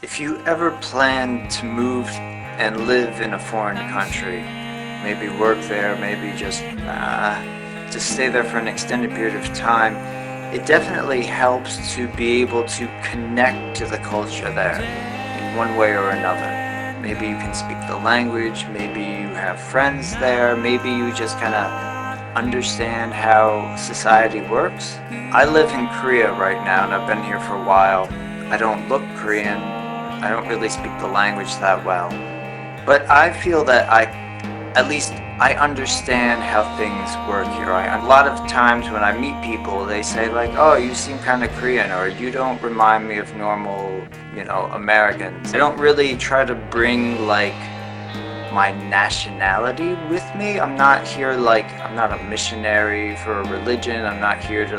If you ever plan to move and live in a foreign country, maybe work there, maybe just stay there for an extended period of time, it definitely helps to be able to connect to the culture there in one way or another. Maybe you can speak the language, maybe you have friends there, maybe you just kind of understand how society works. I live in Korea right now and I've been here for a while. I don't look Korean, I don't really speak the language that well, but I feel that at least I understand how things work here. A lot of times when I meet people, they say like, "Oh, you seem kind of Korean," or "You don't remind me of normal, Americans." I don't really try to bring like my nationality with me. I'm not a missionary for a religion. I'm not here to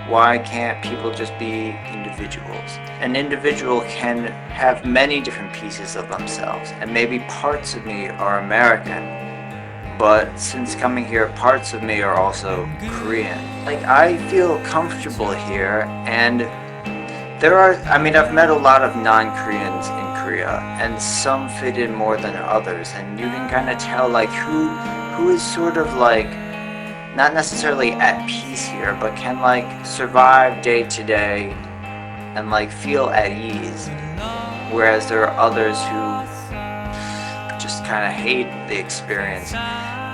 why can't people just be individuals? An individual can have many different pieces of themselves, and maybe parts of me are American, but since coming here, parts of me are also Korean. I feel comfortable here, and I've met a lot of non-Koreans in Korea, and some fit in more than others, and you can kind of tell who is sort of not necessarily at peace here, but can survive day to day and feel at ease, whereas there are others who just kind of hate the experience.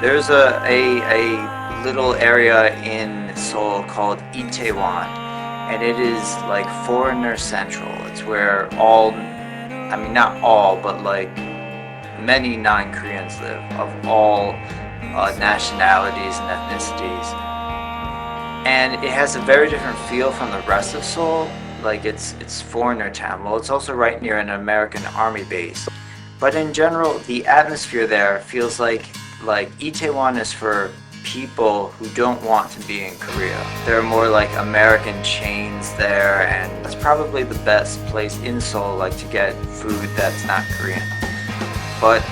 There's a little area in Seoul called Itaewon, and it is foreigner central. It's where not all, but many non-Koreans live, of all nationalities and ethnicities. And it has a very different feel from the rest of Seoul. It's foreigner town. Well, it's also right near an American army base. But in general, the atmosphere there feels like Itaewon is for people who don't want to be in Korea. There are more American chains there, and that's probably the best place in Seoul to get food that's not Korean. But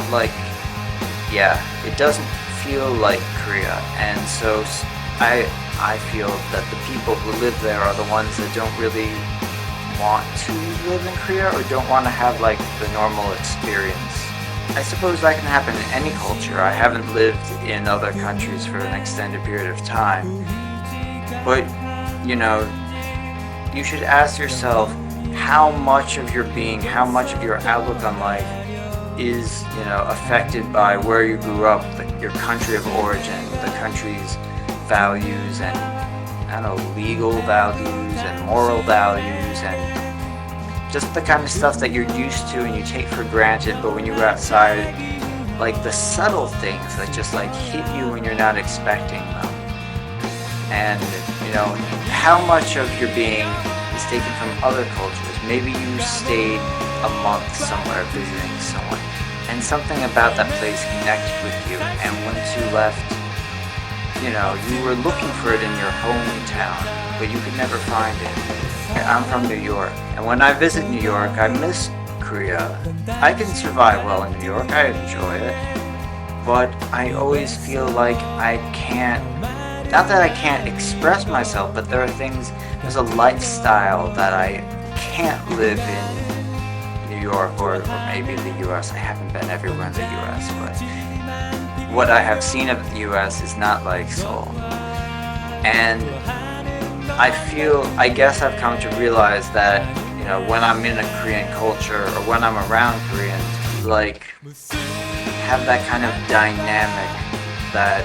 yeah, it doesn't feel like Korea, and so I feel that the people who live there are the ones that don't really want to live in Korea or don't want to have the normal experience. I suppose that can happen in any culture. I haven't lived in other countries for an extended period of time. But, you should ask yourself how much of your being, how much of your outlook on life is, affected by where you grew up, your country of origin, the country's values and, legal values and moral values and just the kind of stuff that you're used to and you take for granted, but when you go outside, the subtle things that just hit you when you're not expecting them. And, how much of your being is taken from other cultures. Maybe you stayed a month somewhere visiting someone, and something about that place connected with you, and once you left, you were looking for it in your hometown, but you could never find it. I'm from New York, and when I visit New York, I miss Korea. I can survive well in New York, I enjoy it, but I always feel I can't, not that I can't express myself, but there's a lifestyle that I can't live in New York or maybe the US. I haven't been everywhere in the US, but what I have seen of the US is not like Seoul. And I guess I've come to realize that, when I'm in a Korean culture or when I'm around Koreans, have that kind of dynamic that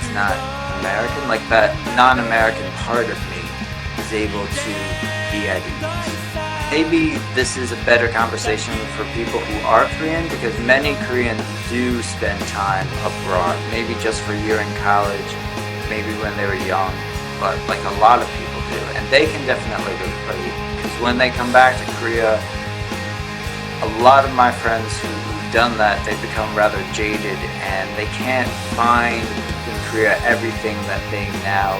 is not American, that non-American part of me is able to be at ease. Maybe this is a better conversation for people who are Korean, because many Koreans do spend time abroad, maybe just for a year in college, maybe when they were young, but a lot of people do, and they can definitely relate, because when they come back to Korea, a lot of my friends who've done that, they become rather jaded, and they can't find in Korea everything that they now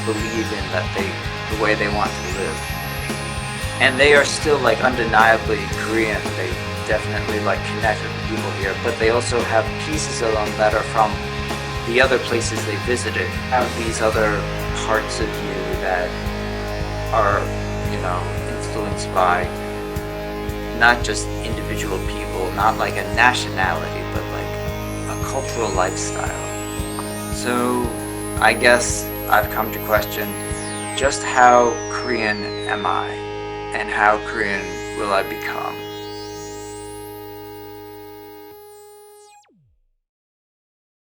believe in, the way they want to live. And they are still undeniably Korean. They definitely connect with the people here, but they also have pieces of them that are from the other places they visited, have these other parts of you that are, influenced by not just individual people, not like a nationality, but like a cultural lifestyle. So I guess I've come to question just how Korean am I, and how Korean will I become?